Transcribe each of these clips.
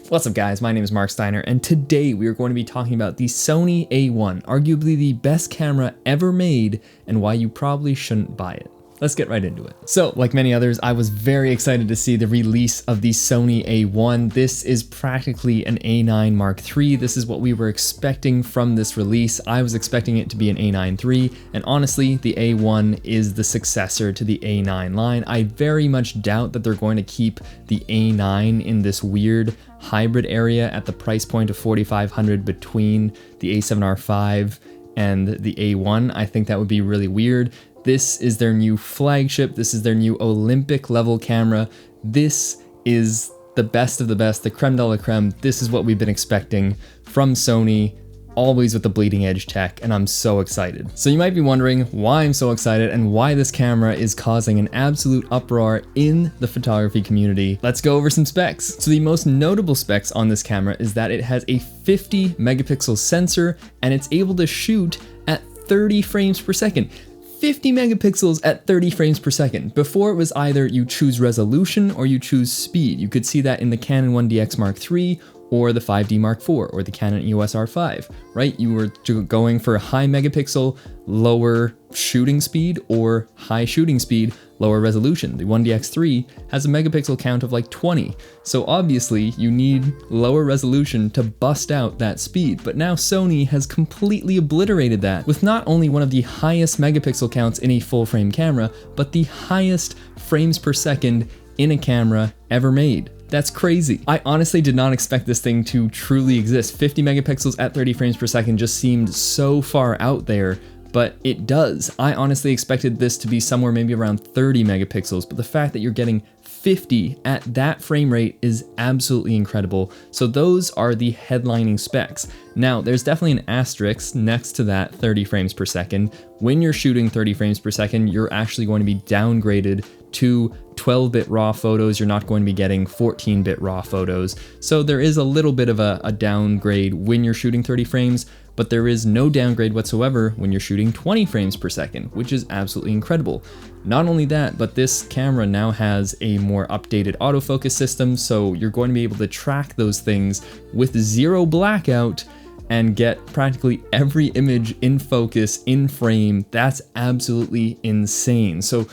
What's up guys, my name is Marc Steiner, and today we are going to be talking about the Sony A1, arguably the best camera ever made, and why you probably shouldn't buy it. Let's get right into it. So, like many others, I was very excited to see the release of the Sony A1. This is practically an A9 Mark III. This is what we were expecting from this release. I was expecting it to be an A9 III, and honestly, the A1 is the successor to the A9 line. I very much doubt that they're going to keep the A9 in this weird hybrid area at the price point of $4,500 between the A7R5 and the A1. I think that would be really weird. This is their new flagship. This is their new Olympic level camera. This is the best of the best, the creme de la creme. This is what we've been expecting from Sony, always with the bleeding edge tech, and I'm so excited. So you might be wondering why I'm so excited and why this camera is causing an absolute uproar in the photography community. Let's go over some specs. So the most notable specs on this camera is that it has a 50 megapixel sensor and it's able to shoot at 30 frames per second. 50 megapixels at 30 frames per second. Before it was either you choose resolution or you choose speed. You could see that in the Canon 1DX Mark III or the 5D Mark IV or the Canon EOS R5, right? You were going for high megapixel, lower shooting speed, or high shooting speed, lower resolution. The 1DX3 has a megapixel count of like 20. So obviously you need lower resolution to bust out that speed. But now Sony has completely obliterated that with not only one of the highest megapixel counts in a full frame camera, but the highest frames per second in a camera ever made. That's crazy. I honestly did not expect this thing to truly exist. 50 megapixels at 30 frames per second just seemed so far out there, but it does. I honestly expected this to be somewhere maybe around 30 megapixels, but the fact that you're getting 50 at that frame rate is absolutely incredible. So those are the headlining specs. Now, there's definitely an asterisk next to that 30 frames per second. When you're shooting 30 frames per second, you're actually going to be downgraded to 12-bit raw photos. You're not going to be getting 14-bit raw photos. So there is a little bit of a downgrade when you're shooting 30 frames, but there is no downgrade whatsoever when you're shooting 20 frames per second, which is absolutely incredible. Not only that, but this camera now has a more updated autofocus system, so you're going to be able to track those things with zero blackout and get practically every image in focus, in frame. That's absolutely insane. So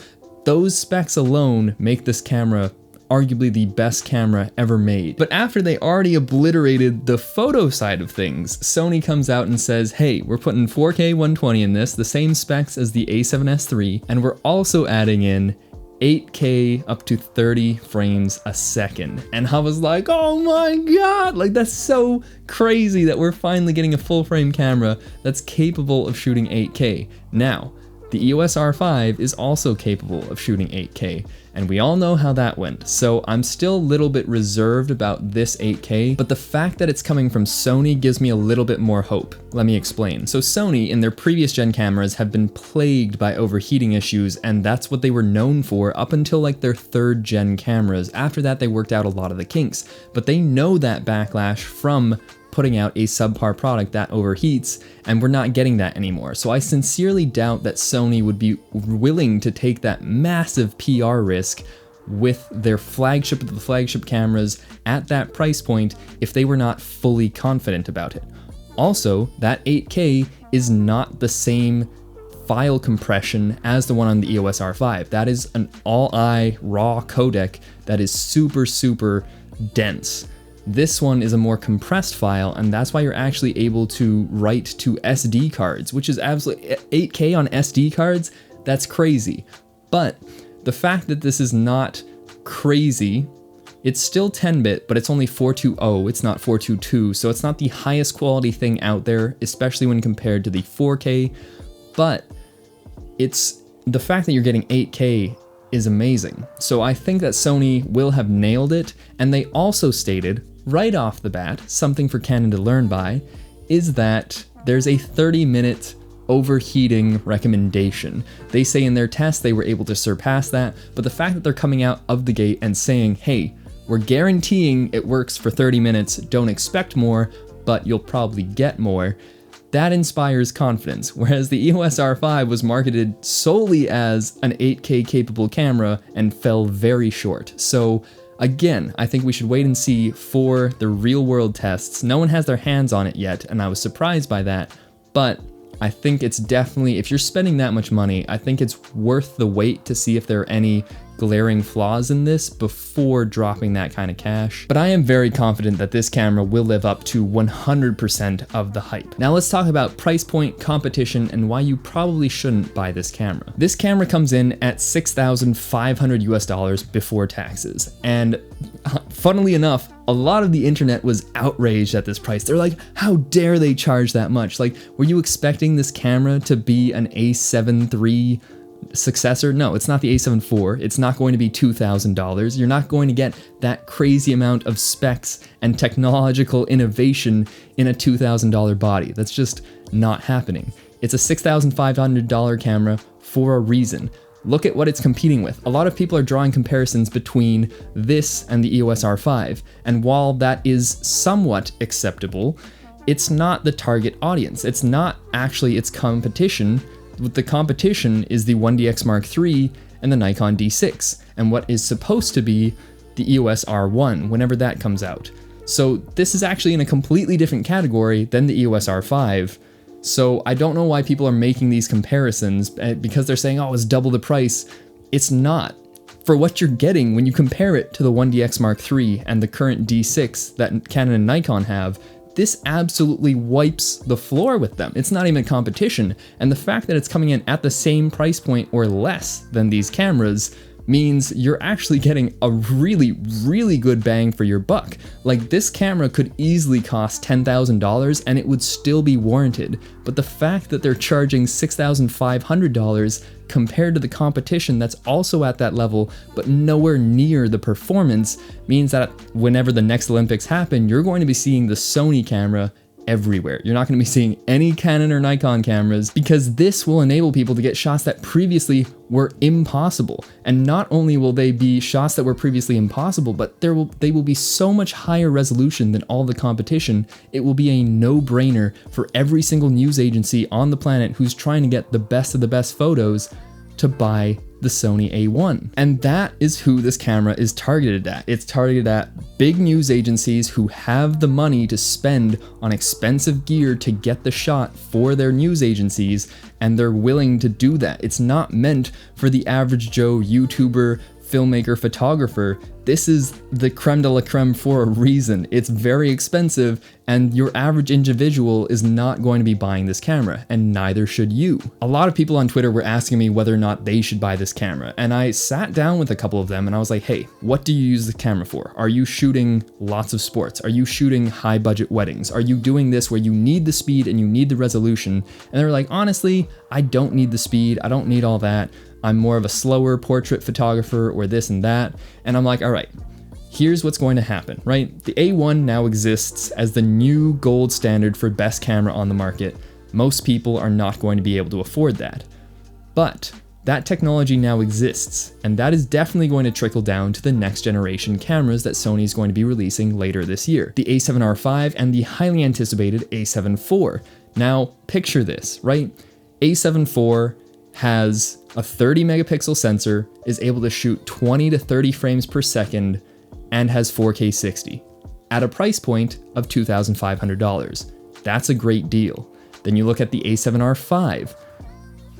those specs alone make this camera arguably the best camera ever made. But after they already obliterated the photo side of things, Sony comes out and says, hey, we're putting 4K 120 in this, the same specs as the A7S III, and we're also adding in 8K up to 30 frames a second. And I was like, oh my God, like that's so crazy that we're finally getting a full frame camera that's capable of shooting 8K. Now, the EOS R5 is also capable of shooting 8K, and we all know how that went, so I'm still a little bit reserved about this 8K, but the fact that it's coming from Sony gives me a little bit more hope. Let me explain. So Sony, in their previous gen cameras, have been plagued by overheating issues, and that's what they were known for up until like their third gen cameras. After that, they worked out a lot of the kinks, but they know that backlash from putting out a subpar product that overheats, and we're not getting that anymore. So I sincerely doubt that Sony would be willing to take that massive PR risk with their flagship of the flagship cameras at that price point if they were not fully confident about it. Also, that 8K is not the same file compression as the one on the EOS R5. That is an all-I raw codec that is super, super dense. This one is a more compressed file, and that's why you're actually able to write to SD cards, which is absolutely 8K on SD cards. That's crazy. But the fact that this is not crazy, it's still 10-bit, but it's only 420, it's not 422, so it's not the highest quality thing out there, especially when compared to the 4K, but it's the fact that you're getting 8K is amazing. So I think that Sony will have nailed it, and they also stated right off the bat, something for Canon to learn by, is that there's a 30-minute overheating recommendation. They say in their test they were able to surpass that, but the fact that they're coming out of the gate and saying, hey, we're guaranteeing it works for 30 minutes, don't expect more, but you'll probably get more, that inspires confidence, whereas the EOS R5 was marketed solely as an 8K capable camera and fell very short. So Again, I think we should wait and see for the real world tests. No one has their hands on it yet, and I was surprised by that, but I think it's definitely, if you're spending that much money, I think it's worth the wait to see if there are any glaring flaws in this before dropping that kind of cash. But I am very confident that this camera will live up to 100% of the hype. Now let's talk about price point, competition, and why you probably shouldn't buy this camera. This camera comes in at $6,500 US before taxes. And funnily enough, a lot of the internet was outraged at this price. They're like, how dare they charge that much? Like, were you expecting this camera to be an A7 III successor? No, it's not the A7 IV. It's not going to be $2,000. You're not going to get that crazy amount of specs and technological innovation in a $2,000 body. That's just not happening. It's a $6,500 camera for a reason. Look at what it's competing with. A lot of people are drawing comparisons between this and the EOS R5, and while that is somewhat acceptable, it's not the target audience. It's not actually its competition. The competition is the 1DX Mark III and the Nikon D6, and what is supposed to be the EOS R1 whenever that comes out. So this is actually in a completely different category than the EOS R5. So I don't know why people are making these comparisons because they're saying, oh, it's double the price. It's not. For what you're getting when you compare it to the 1DX Mark III and the current D6 that Canon and Nikon have, this absolutely wipes the floor with them. It's not even a competition. And the fact that it's coming in at the same price point or less than these cameras means you're actually getting a really, really good bang for your buck. Like, this camera could easily cost $10,000 and it would still be warranted. But the fact that they're charging $6,500 compared to the competition that's also at that level, but nowhere near the performance, means that whenever the next Olympics happen, you're going to be seeing the Sony camera everywhere. You're not going to be seeing any Canon or Nikon cameras, because this will enable people to get shots that previously were impossible. And not only will they be shots that were previously impossible, but they will be so much higher resolution than all the competition. It will be a no-brainer for every single news agency on the planet who's trying to get the best of the best photos to buy the Sony A1. And that is who this camera is targeted at. It's targeted at big news agencies who have the money to spend on expensive gear to get the shot for their news agencies, and they're willing to do that. It's not meant for the average Joe YouTuber, filmmaker, photographer. This is the creme de la creme for a reason. It's very expensive, and your average individual is not going to be buying this camera, and neither should you. A lot of people on Twitter were asking me whether or not they should buy this camera, and I sat down with a couple of them and I was like, hey, what do you use the camera for? Are you shooting lots of sports? Are you shooting high budget weddings? Are you doing this where you need the speed and you need the resolution? And they were like, honestly, I don't need the speed. I don't need all that. I'm more of a slower portrait photographer or this and that. And I'm like, all right, here's what's going to happen, right? The A1 now exists as the new gold standard for best camera on the market. Most people are not going to be able to afford that. But that technology now exists, and that is definitely going to trickle down to the next generation cameras that Sony is going to be releasing later this year. The A7R5 and the highly anticipated A7 IV. Now, picture this, right? A7 IV has a 30 megapixel sensor, is able to shoot 20 to 30 frames per second, and has 4K 60 at a price point of $2,500. That's a great deal. Then you look at the A7R5,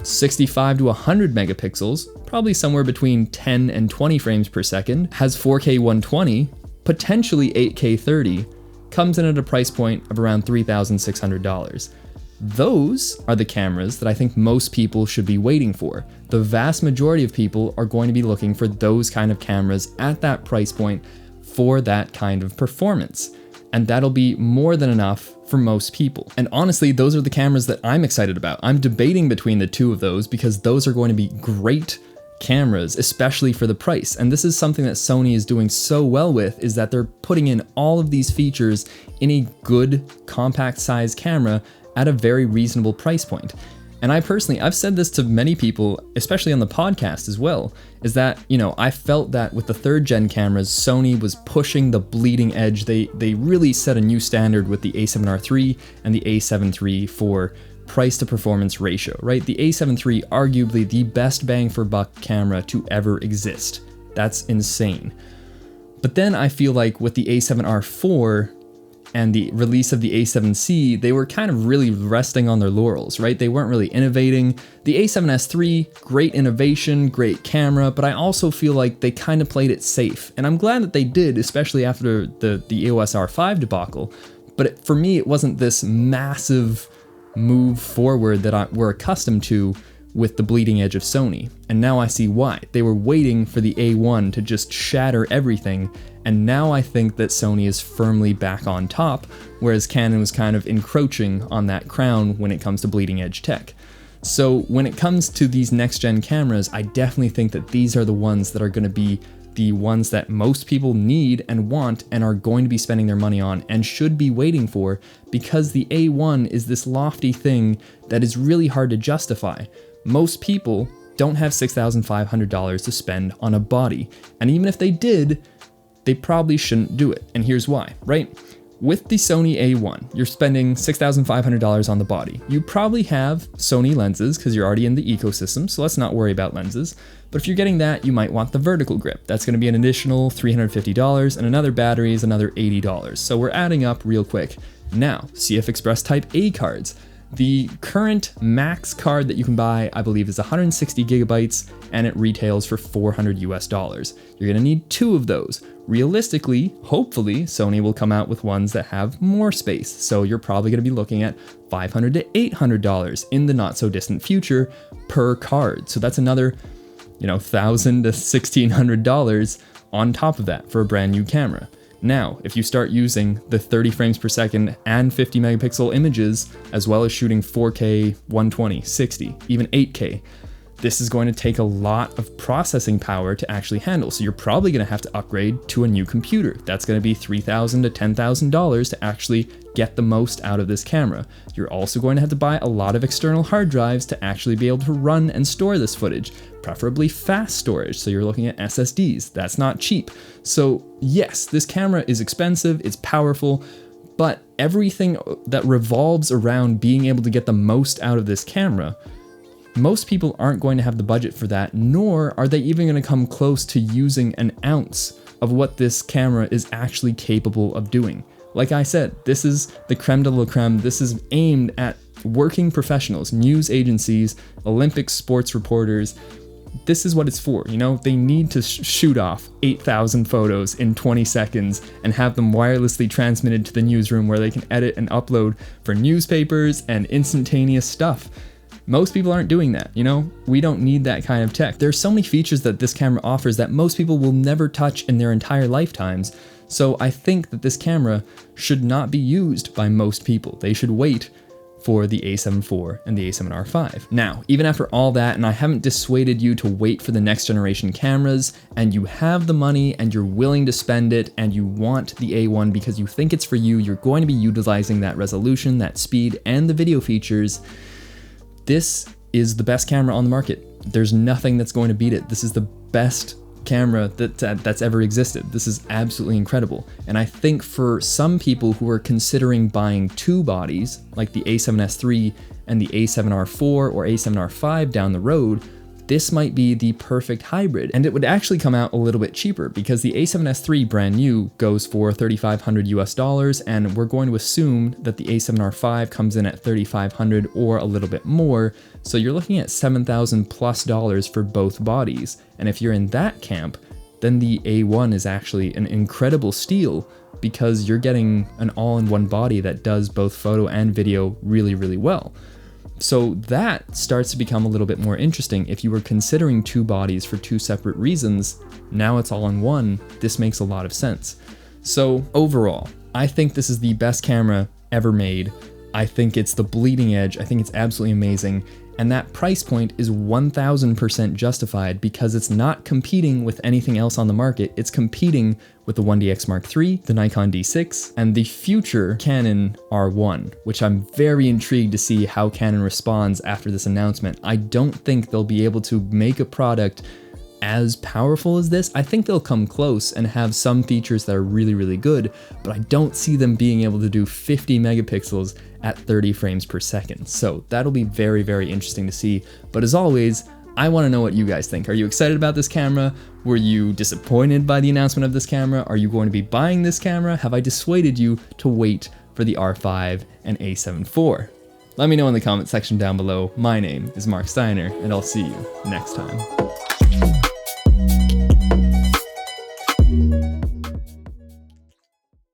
65 to 100 megapixels, probably somewhere between 10 and 20 frames per second, has 4K 120, potentially 8K 30, comes in at a price point of around $3,600. Those are the cameras that I think most people should be waiting for. The vast majority of people are going to be looking for those kind of cameras at that price point for that kind of performance. And that'll be more than enough for most people. And honestly, those are the cameras that I'm excited about. I'm debating between the two of those because those are going to be great cameras, especially for the price. And this is something that Sony is doing so well with, is that they're putting in all of these features in a good compact size camera at a very reasonable price point. And I've said this to many people, especially on the podcast as well, is that, I felt that with the third gen cameras, Sony was pushing the bleeding edge. They really set a new standard with the A7R III and the A7 III for price to performance ratio, right? The A7 III, arguably the best bang for buck camera to ever exist. That's insane. But then I feel like with the A7R IV and the release of the A7C, they were kind of really resting on their laurels, right? They weren't really innovating. The A7S III, great innovation, great camera, but I also feel like they kind of played it safe. And I'm glad that they did, especially after the EOS R5 debacle. But for me, it wasn't this massive move forward that we're accustomed to with the bleeding edge of Sony. And now I see why. They were waiting for the A1 to just shatter everything, and now I think that Sony is firmly back on top, whereas Canon was kind of encroaching on that crown when it comes to bleeding edge tech. So when it comes to these next gen cameras, I definitely think that these are the ones that are going to be the ones that most people need and want and are going to be spending their money on and should be waiting for, because the A1 is this lofty thing that is really hard to justify. Most people don't have $6,500 to spend on a body, and even if they did, they probably shouldn't do it, and here's why, right? With the Sony A1, you're spending $6,500 on the body. You probably have Sony lenses because you're already in the ecosystem, so let's not worry about lenses. But if you're getting that, you might want the vertical grip. That's going to be an additional $350, and another battery is another $80. So we're adding up real quick. Now, CF Express Type A cards. The current max card that you can buy, I believe, is 160 gigabytes, and it retails for $400 US. You're gonna need 2 of those. Realistically, hopefully, Sony will come out with ones that have more space, so you're probably gonna be looking at $500 to $800 in the not so distant future per card. So that's another, $1,000 to $1,600 on top of that for a brand new camera. Now, if you start using the 30 frames per second and 50 megapixel images, as well as shooting 4K, 120, 60, even 8K, this is going to take a lot of processing power to actually handle. So you're probably going to have to upgrade to a new computer. That's going to be $3,000 to $10,000 to actually get the most out of this camera. You're also going to have to buy a lot of external hard drives to actually be able to run and store this footage, preferably fast storage. So you're looking at SSDs. That's not cheap. So yes, this camera is expensive, it's powerful, but everything that revolves around being able to get the most out of this camera, most people aren't going to have the budget for that, nor are they even going to come close to using an ounce of what this camera is actually capable of doing. Like I said, this is the creme de la creme. This is aimed at working professionals, news agencies, Olympic sports reporters. This is what it's for, They need to shoot off 8,000 photos in 20 seconds and have them wirelessly transmitted to the newsroom where they can edit and upload for newspapers and instantaneous stuff. Most people aren't doing that, We don't need that kind of tech. There's so many features that this camera offers that most people will never touch in their entire lifetimes. So I think that this camera should not be used by most people. They should wait for the A7 IV and the A7R V. Now, even after all that, and I haven't dissuaded you to wait for the next generation cameras, and you have the money and you're willing to spend it, and you want the A1 because you think it's for you, you're going to be utilizing that resolution, that speed, and the video features. This is the best camera on the market. There's nothing that's going to beat it. This is the best camera that's ever existed. This is absolutely incredible. And I think for some people who are considering buying 2 bodies, like the A7S III and the A7R IV or A7R V down the road, this might be the perfect hybrid. And it would actually come out a little bit cheaper because the A7S III brand new goes for $3,500 US, and we're going to assume that the A7R V comes in at $3,500 or a little bit more. So you're looking at $7,000+ for both bodies. And if you're in that camp, then the A1 is actually an incredible steal because you're getting an all-in-one body that does both photo and video really, really well. So that starts to become a little bit more interesting. If you were considering 2 bodies for 2 separate reasons, now it's all in one. This makes a lot of sense. So overall, I think this is the best camera ever made. I think it's the bleeding edge. I think it's absolutely amazing. And that price point is 1000% justified because it's not competing with anything else on the market. It's competing with the 1DX Mark III, the Nikon D6, and the future Canon R1, which I'm very intrigued to see how Canon responds after this announcement. I don't think they'll be able to make a product as powerful as this. I think they'll come close and have some features that are really, really good, but I don't see them being able to do 50 megapixels at 30 frames per second. So that'll be very, very interesting to see. But as always, I want to know what you guys think. Are you excited about this camera? Were you disappointed by the announcement of this camera? Are you going to be buying this camera? Have I dissuaded you to wait for the R5 and A7 IV? Let me know in the comment section down below. My name is Marc Steiner, and I'll see you next time.